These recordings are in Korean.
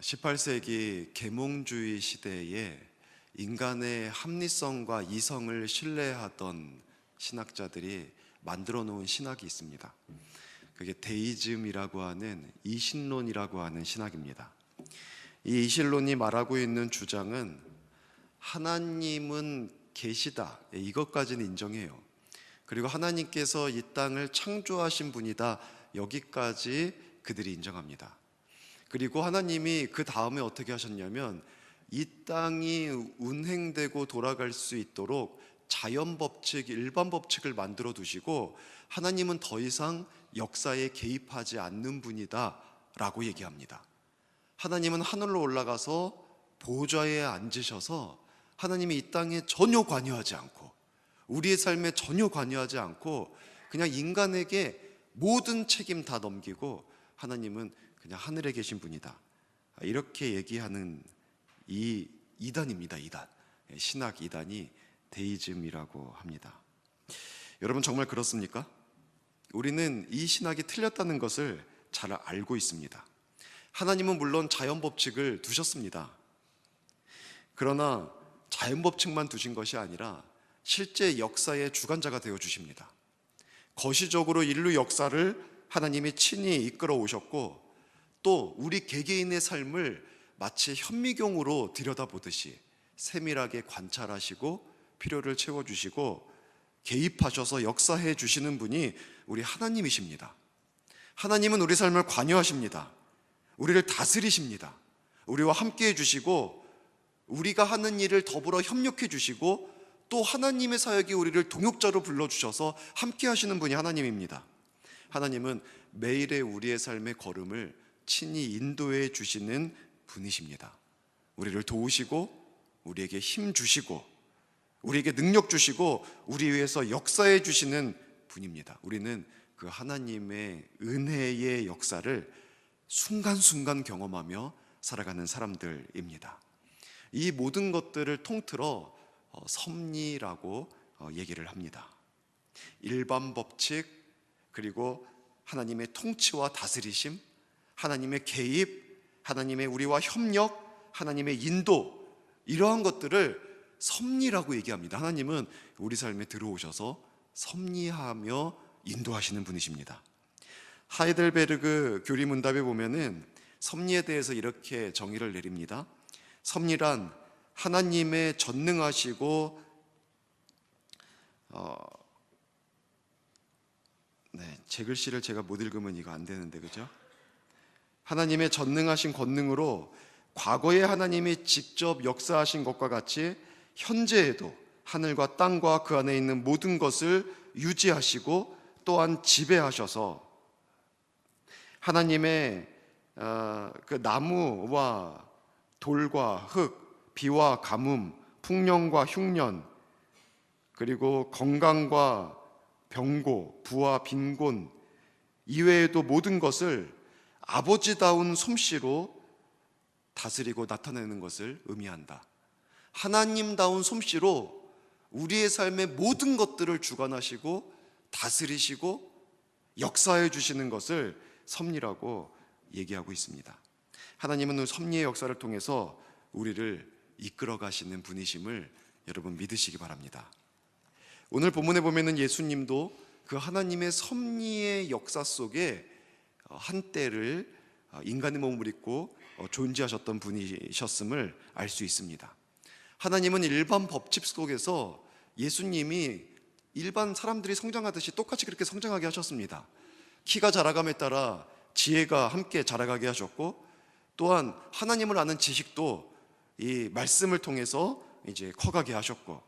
18세기 계몽주의 시대에 인간의 합리성과 이성을 신뢰하던 신학자들이 만들어 놓은 신학이 있습니다. 그게 데이즘이라고 하는 이신론이라고 하는 신학입니다. 이 이신론이 말하고 있는 주장은 하나님은 계시다, 이것까지는 인정해요. 그리고 하나님께서 이 땅을 창조하신 분이다, 여기까지 그들이 인정합니다. 그리고 하나님이 그 다음에 어떻게 하셨냐면 이 땅이 운행되고 돌아갈 수 있도록 자연 법칙, 일반 법칙을 만들어 두시고 하나님은 더 이상 역사에 개입하지 않는 분이다 라고 얘기합니다. 하나님은 하늘로 올라가서 보좌에 앉으셔서 하나님이 이 땅에 전혀 관여하지 않고 우리의 삶에 전혀 관여하지 않고 그냥 인간에게 모든 책임 다 넘기고 하나님은 그냥 하늘에 계신 분이다, 이렇게 얘기하는 이 이단입니다. 이단, 신학 이단이 데이즘이라고 합니다. 여러분, 정말 그렇습니까? 우리는 이 신학이 틀렸다는 것을 잘 알고 있습니다. 하나님은 물론 자연 법칙을 두셨습니다. 그러나 자연 법칙만 두신 것이 아니라 실제 역사의 주관자가 되어 주십니다. 거시적으로 인류 역사를 하나님이 친히 이끌어 오셨고 또 우리 개개인의 삶을 마치 현미경으로 들여다보듯이 세밀하게 관찰하시고 필요를 채워주시고 개입하셔서 역사해 주시는 분이 우리 하나님이십니다. 하나님은 우리 삶을 관여하십니다. 우리를 다스리십니다. 우리와 함께 해주시고 우리가 하는 일을 더불어 협력해 주시고 또 하나님의 사역이 우리를 동역자로 불러주셔서 함께 하시는 분이 하나님입니다. 하나님은 매일의 우리의 삶의 걸음을 친히 인도해 주시는 분이십니다. 우리를 도우시고 우리에게 힘 주시고 우리에게 능력 주시고 우리 위해서 역사해 주시는 분입니다. 우리는 그 하나님의 은혜의 역사를 순간순간 경험하며 살아가는 사람들입니다. 이 모든 것들을 통틀어 섭리라고 얘기를 합니다. 일반 법칙, 그리고 하나님의 통치와 다스리심, 하나님의 개입, 하나님의 우리와 협력, 하나님의 인도, 이러한 것들을 섭리라고 얘기합니다. 하나님은 우리 삶에 들어오셔서 섭리하며 인도하시는 분이십니다. 하이델베르그 교리문답에 보면은 섭리에 대해서 이렇게 정의를 내립니다. 섭리란 하나님의 전능하시고 제 글씨를 제가 못 읽으면 이거 안 되는데, 그죠? 하나님의 전능하신 권능으로 과거에 하나님이 직접 역사하신 것과 같이 현재에도 하늘과 땅과 그 안에 있는 모든 것을 유지하시고 또한 지배하셔서 하나님의 그 나무와 돌과 흙, 비와 가뭄, 풍년과 흉년, 그리고 건강과 병고, 부와 빈곤 이외에도 모든 것을 아버지다운 솜씨로 다스리고 나타내는 것을 의미한다. 하나님다운 솜씨로 우리의 삶의 모든 것들을 주관하시고 다스리시고 역사해 주시는 것을 섭리라고 얘기하고 있습니다. 하나님은 섭리의 역사를 통해서 우리를 이끌어 가시는 분이심을 여러분 믿으시기 바랍니다. 오늘 본문에 보면은 예수님도 그 하나님의 섭리의 역사 속에 한때를 인간의 몸을 입고 존재하셨던 분이셨음을 알 수 있습니다. 하나님은 일반 법칙 속에서 예수님이 일반 사람들이 성장하듯이 똑같이 그렇게 성장하게 하셨습니다. 키가 자라감에 따라 지혜가 함께 자라가게 하셨고 또한 하나님을 아는 지식도 이 말씀을 통해서 이제 커가게 하셨고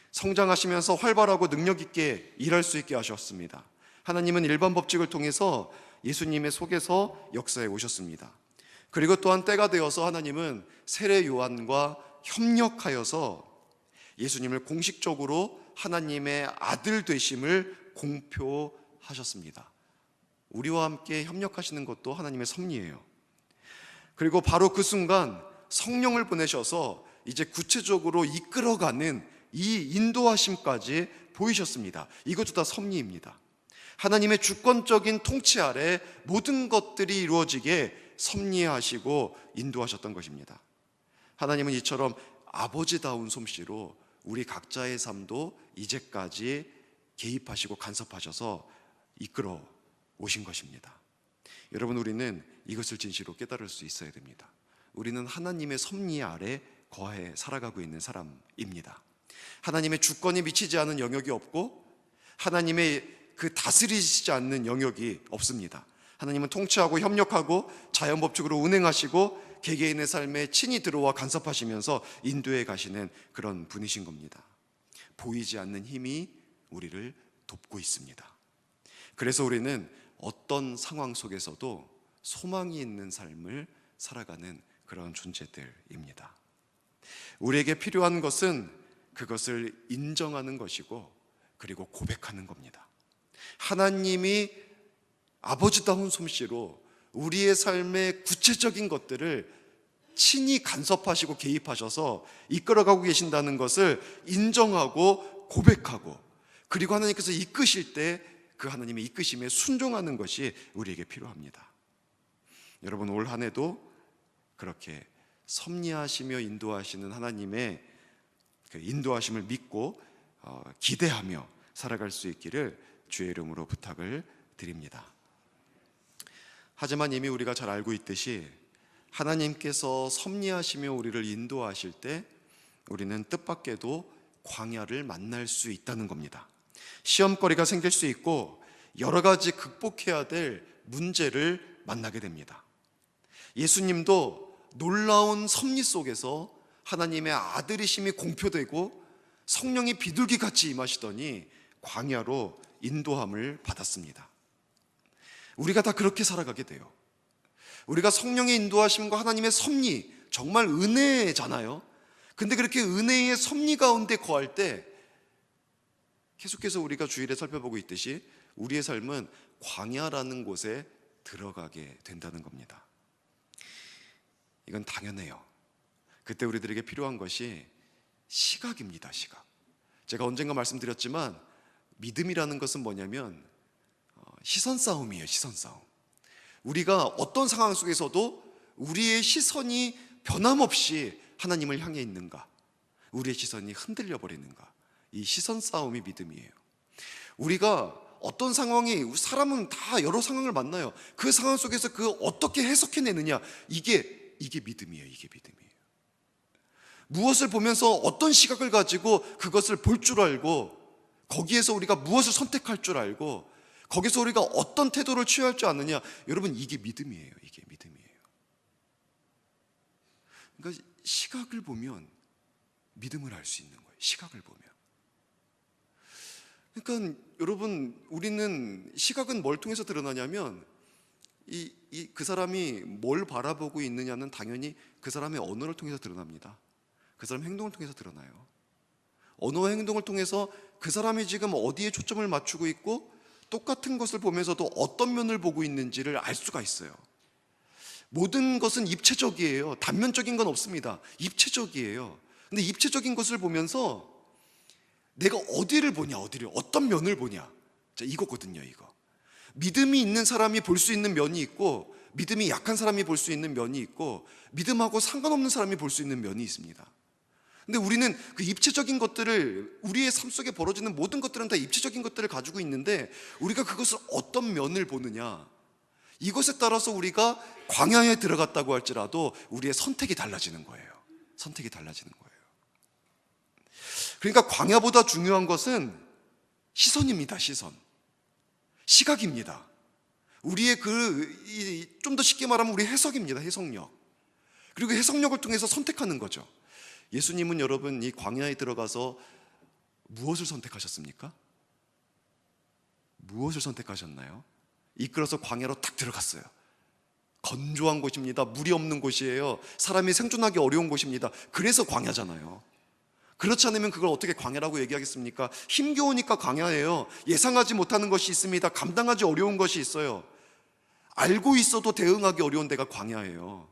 성장하시면서 활발하고 능력 있게 일할 수 있게 하셨습니다. 하나님은 일반 법칙을 통해서 예수님의 속에서 역사에 오셨습니다. 그리고 또한 때가 되어서 하나님은 세례 요한과 협력하여서 예수님을 공식적으로 하나님의 아들 되심을 공표하셨습니다. 우리와 함께 협력하시는 것도 하나님의 섭리예요. 그리고 바로 그 순간 성령을 보내셔서 이제 구체적으로 이끌어가는 이 인도하심까지 보이셨습니다. 이것도 다 섭리입니다. 하나님의 주권적인 통치 아래 모든 것들이 이루어지게 섭리하시고 인도하셨던 것입니다. 하나님은 이처럼 아버지다운 솜씨로 우리 각자의 삶도 이제까지 개입하시고 간섭하셔서 이끌어 오신 것입니다. 여러분, 우리는 이것을 진실로 깨달을 수 있어야 됩니다. 우리는 하나님의 섭리 아래 거해 살아가고 있는 사람입니다. 하나님의 주권이 미치지 않은 영역이 없고 하나님의 그 다스리시지 않는 영역이 없습니다. 하나님은 통치하고 협력하고 자연법칙으로 운행하시고 개개인의 삶에 친히 들어와 간섭하시면서 인도해 가시는 그런 분이신 겁니다. 보이지 않는 힘이 우리를 돕고 있습니다. 그래서 우리는 어떤 상황 속에서도 소망이 있는 삶을 살아가는 그런 존재들입니다. 우리에게 필요한 것은 그것을 인정하는 것이고 그리고 고백하는 겁니다. 하나님이 아버지다운 솜씨로 우리의 삶의 구체적인 것들을 친히 간섭하시고 개입하셔서 이끌어가고 계신다는 것을 인정하고 고백하고, 그리고 하나님께서 이끄실 때 그 하나님의 이끄심에 순종하는 것이 우리에게 필요합니다. 여러분, 올 한 해도 그렇게 섭리하시며 인도하시는 하나님의 그 인도하심을 믿고 기대하며 살아갈 수 있기를 주의 이름으로 부탁을 드립니다. 하지만 이미 우리가 잘 알고 있듯이 하나님께서 섭리하시며 우리를 인도하실 때 우리는 뜻밖에도 광야를 만날 수 있다는 겁니다. 시험거리가 생길 수 있고 여러 가지 극복해야 될 문제를 만나게 됩니다. 예수님도 놀라운 섭리 속에서 하나님의 아들이심이 공표되고 성령이 비둘기같이 임하시더니 광야로 인도함을 받았습니다. 우리가 다 그렇게 살아가게 돼요. 우리가 성령의 인도하심과 하나님의 섭리, 정말 은혜잖아요. 근데 그렇게 은혜의 섭리 가운데 거할 때 계속해서 우리가 주일에 살펴보고 있듯이 우리의 삶은 광야라는 곳에 들어가게 된다는 겁니다. 이건 당연해요. 그때 우리들에게 필요한 것이 시각입니다. 시각. 제가 언젠가 말씀드렸지만 믿음이라는 것은 뭐냐면 시선 싸움이에요. 시선 싸움. 우리가 어떤 상황 속에서도 우리의 시선이 변함없이 하나님을 향해 있는가, 우리의 시선이 흔들려 버리는가, 이 시선 싸움이 믿음이에요. 우리가 어떤 상황이, 사람은 다 여러 상황을 만나요. 그 상황 속에서 그 어떻게 해석해내느냐, 이게 믿음이에요. 이게 믿음이에요. 무엇을 보면서 어떤 시각을 가지고 그것을 볼 줄 알고, 거기에서 우리가 무엇을 선택할 줄 알고, 거기서 우리가 어떤 태도를 취할 줄 아느냐, 여러분, 이게 믿음이에요. 이게 믿음이에요. 그러니까 시각을 보면 믿음을 알 수 있는 거예요. 시각을 보면. 그러니까 여러분, 우리는 시각은 뭘 통해서 드러나냐면 그 사람이 뭘 바라보고 있느냐는 당연히 그 사람의 언어를 통해서 드러납니다. 그 사람의 행동을 통해서 드러나요. 언어와 행동을 통해서 그 사람이 지금 어디에 초점을 맞추고 있고 똑같은 것을 보면서도 어떤 면을 보고 있는지를 알 수가 있어요. 모든 것은 입체적이에요. 단면적인 건 없습니다. 입체적이에요. 근데 입체적인 것을 보면서 내가 어디를 보냐, 어떤 면을 보냐, 자, 이거거든요. 이거. 믿음이 있는 사람이 볼 수 있는 면이 있고, 믿음이 약한 사람이 볼 수 있는 면이 있고, 믿음하고 상관없는 사람이 볼 수 있는 면이 있습니다. 근데 우리는 그 입체적인 것들을, 우리의 삶 속에 벌어지는 모든 것들은 다 입체적인 것들을 가지고 있는데, 우리가 그것을 어떤 면을 보느냐, 이것에 따라서 우리가 광야에 들어갔다고 할지라도 우리의 선택이 달라지는 거예요. 선택이 달라지는 거예요. 그러니까 광야보다 중요한 것은 시선입니다. 시선. 시각입니다. 우리의 좀 더 쉽게 말하면 우리 해석입니다. 해석력. 그리고 해석력을 통해서 선택하는 거죠. 예수님은 여러분, 이 광야에 들어가서 무엇을 선택하셨습니까? 무엇을 선택하셨나요? 이끌어서 광야로 딱 들어갔어요. 건조한 곳입니다. 물이 없는 곳이에요. 사람이 생존하기 어려운 곳입니다. 그래서 광야잖아요. 그렇지 않으면 그걸 어떻게 광야라고 얘기하겠습니까? 힘겨우니까 광야예요. 예상하지 못하는 것이 있습니다. 감당하기 어려운 것이 있어요. 알고 있어도 대응하기 어려운 데가 광야예요.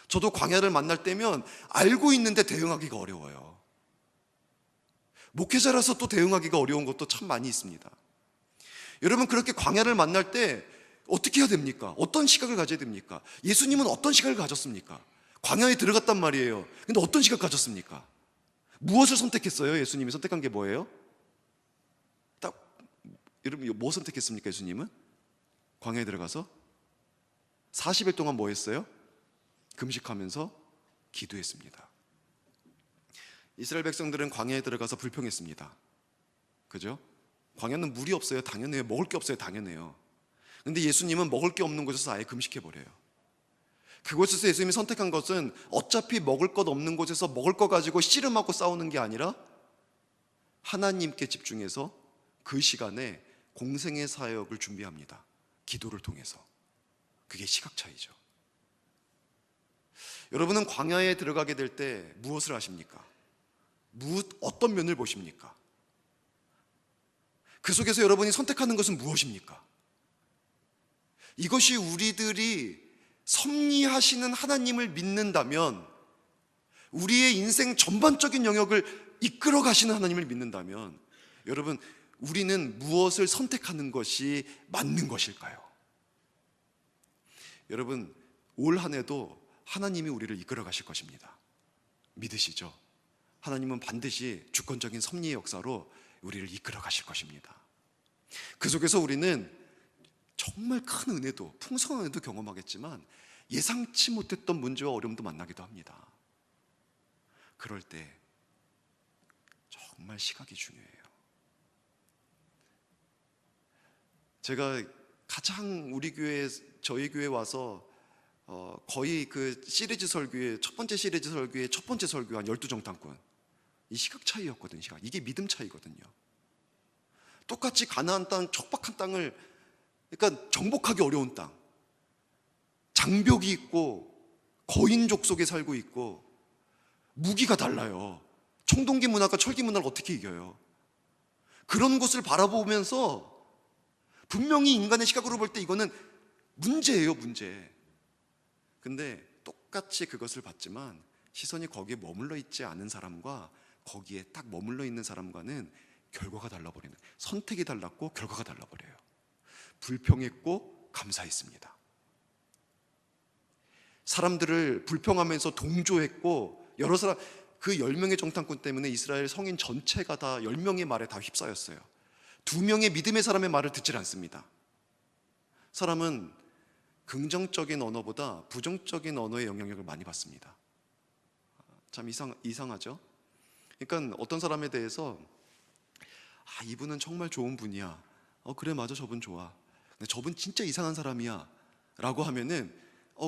저도 광야를 만날 때면 알고 있는데 대응하기가 어려워요. 목회자라서 또 대응하기가 어려운 것도 참 많이 있습니다. 여러분, 그렇게 광야를 만날 때 어떻게 해야 됩니까? 어떤 시각을 가져야 됩니까? 예수님은 어떤 시각을 가졌습니까? 광야에 들어갔단 말이에요. 근데 어떤 시각 가졌습니까? 무엇을 선택했어요? 예수님이 선택한 게 뭐예요? 딱 여러분 뭐 선택했습니까? 예수님은 광야에 들어가서 40일 동안 뭐 했어요? 금식하면서 기도했습니다. 이스라엘 백성들은 광야에 들어가서 불평했습니다. 그죠? 광야는 물이 없어요. 당연해요. 먹을 게 없어요. 당연해요. 근데 예수님은 먹을 게 없는 곳에서 아예 금식해버려요. 그곳에서 예수님이 선택한 것은 어차피 먹을 것 없는 곳에서 먹을 거 가지고 씨름하고 싸우는 게 아니라 하나님께 집중해서 그 시간에 공생의 사역을 준비합니다. 기도를 통해서. 그게 시각 차이죠. 여러분은 광야에 들어가게 될 때 무엇을 하십니까? 어떤 면을 보십니까? 그 속에서 여러분이 선택하는 것은 무엇입니까? 이것이 우리들이 섭리하시는 하나님을 믿는다면, 우리의 인생 전반적인 영역을 이끌어 가시는 하나님을 믿는다면, 여러분, 우리는 무엇을 선택하는 것이 맞는 것일까요? 여러분, 올 한 해도 하나님이 우리를 이끌어 가실 것입니다. 믿으시죠? 하나님은 반드시 주권적인 섭리의 역사로 우리를 이끌어 가실 것입니다. 그 속에서 우리는 정말 큰 은혜도, 풍성한 은혜도 경험하겠지만 예상치 못했던 문제와 어려움도 만나기도 합니다. 그럴 때 정말 시각이 중요해요. 제가 가장 우리 교회, 저희 교회 와서 거의 그 시리즈 설교의 첫 번째 시리즈 설교의 첫 번째 설교 한 12정탐꾼, 이 시각 차이였거든요. 이게 믿음 차이거든요. 똑같이 가나안 땅, 척박한 땅을, 그러니까 정복하기 어려운 땅, 장벽이 있고 거인족 속에 살고 있고 무기가 달라요. 청동기 문화가 철기 문화를 어떻게 이겨요? 그런 곳을 바라보면서 분명히 인간의 시각으로 볼 때 이거는 문제예요, 문제. 근데 똑같이 그것을 봤지만 시선이 거기에 머물러 있지 않은 사람과 거기에 딱 머물러 있는 사람과는 결과가 달라버리는, 선택이 달랐고 결과가 달라버려요. 불평했고 감사했습니다. 사람들을 불평하면서 동조했고, 여러 사람, 그 10명의 정탐꾼 때문에 이스라엘 성인 전체가 다 10명의 말에 다 휩싸였어요. 2명의 믿음의 사람의 말을 듣질 않습니다. 사람은 긍정적인 언어보다 부정적인 언어의 영향력을 많이 받습니다. 참 이상하죠? 그러니까 어떤 사람에 대해서 이분은 정말 좋은 분이야. 그래, 맞아, 저분 좋아. 근데 저분 진짜 이상한 사람이야 라고 하면은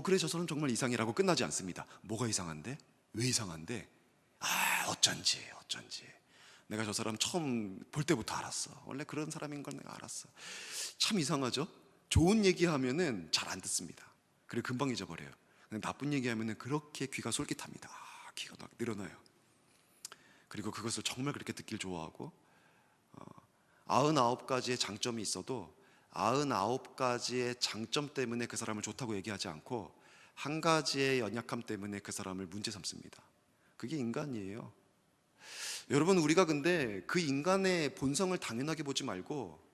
그래, 저 사람 정말 이상해라고 끝나지 않습니다. 뭐가 이상한데? 왜 이상한데? 어쩐지 내가 저 사람 처음 볼 때부터 알았어. 원래 그런 사람인 걸 내가 알았어. 참 이상하죠? 좋은 얘기하면은 잘 안 듣습니다. 그리고 금방 잊어버려요. 근데 나쁜 얘기하면은 그렇게 귀가 솔깃합니다. 귀가 막 늘어나요. 그리고 그것을 정말 그렇게 듣길 좋아하고, 99가지의 장점이 있어도 99가지의 장점 때문에 그 사람을 좋다고 얘기하지 않고 한 가지의 연약함 때문에 그 사람을 문제 삼습니다. 그게 인간이에요. 여러분, 우리가 근데 그 인간의 본성을 당연하게 보지 말고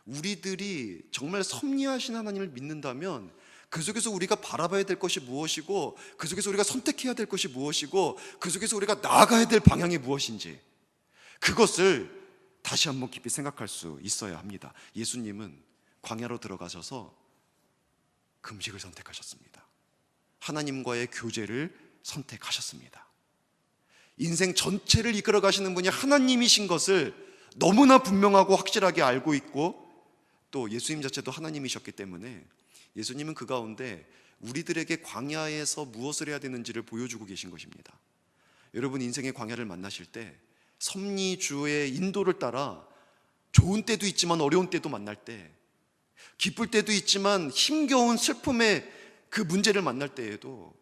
우리들이 정말 섭리하신 하나님을 믿는다면 그 속에서 우리가 바라봐야 될 것이 무엇이고, 그 속에서 우리가 선택해야 될 것이 무엇이고, 그 속에서 우리가 나아가야 될 방향이 무엇인지, 그것을 다시 한번 깊이 생각할 수 있어야 합니다. 예수님은 광야로 들어가셔서 금식을 선택하셨습니다. 하나님과의 교제를 선택하셨습니다. 인생 전체를 이끌어 가시는 분이 하나님이신 것을 너무나 분명하고 확실하게 알고 있고, 또 예수님 자체도 하나님이셨기 때문에 예수님은 그 가운데 우리들에게 광야에서 무엇을 해야 되는지를 보여주고 계신 것입니다. 여러분, 인생의 광야를 만나실 때 섭리주의 인도를 따라 좋은 때도 있지만 어려운 때도 만날 때, 기쁠 때도 있지만 힘겨운 슬픔의 그 문제를 만날 때에도,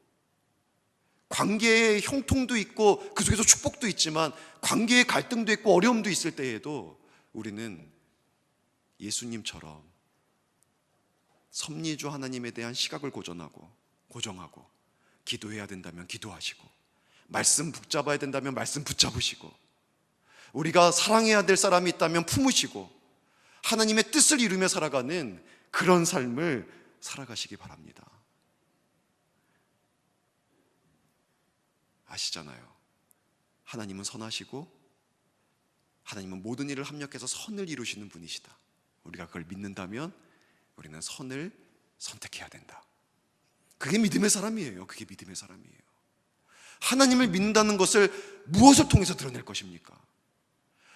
관계의 형통도 있고 그 속에서 축복도 있지만 관계의 갈등도 있고 어려움도 있을 때에도 우리는 예수님처럼 섭리주 하나님에 대한 시각을 고정하고, 기도해야 된다면 기도하시고, 말씀 붙잡아야 된다면 말씀 붙잡으시고, 우리가 사랑해야 될 사람이 있다면 품으시고, 하나님의 뜻을 이루며 살아가는 그런 삶을 살아가시기 바랍니다. 아시잖아요. 하나님은 선하시고 하나님은 모든 일을 합력해서 선을 이루시는 분이시다. 우리가 그걸 믿는다면 우리는 선을 선택해야 된다. 그게 믿음의 사람이에요. 그게 믿음의 사람이에요. 하나님을 믿는다는 것을 무엇을 통해서 드러낼 것입니까?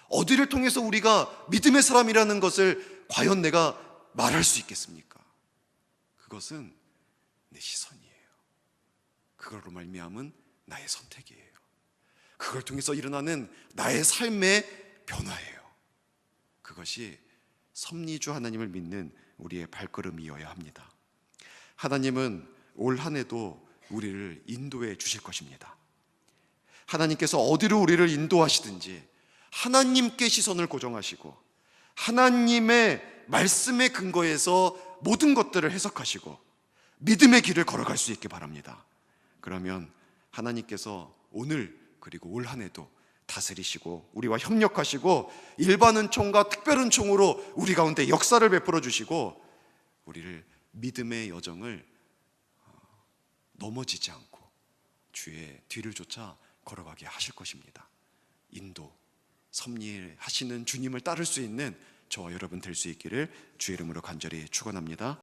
어디를 통해서 우리가 믿음의 사람이라는 것을 과연 내가 말할 수 있겠습니까? 그것은 내 시선이에요. 그걸로 말미암은 나의 선택이에요. 그걸 통해서 일어나는 나의 삶의 변화예요. 그것이 섭리주 하나님을 믿는 우리의 발걸음이어야 합니다. 하나님은 올 한 해도 우리를 인도해 주실 것입니다. 하나님께서 어디로 우리를 인도하시든지 하나님께 시선을 고정하시고 하나님의 말씀의 근거에서 모든 것들을 해석하시고 믿음의 길을 걸어갈 수 있게 바랍니다. 그러면 하나님께서 오늘 그리고 올 한 해도 다스리시고 우리와 협력하시고 일반 은총과 특별 은총으로 우리 가운데 역사를 베풀어 주시고 우리를 믿음의 여정을 넘어지지 않고 주의 뒤를 쫓아 걸어가게 하실 것입니다. 인도, 섭리하시는 주님을 따를 수 있는 저와 여러분 될 수 있기를 주의 이름으로 간절히 축원합니다.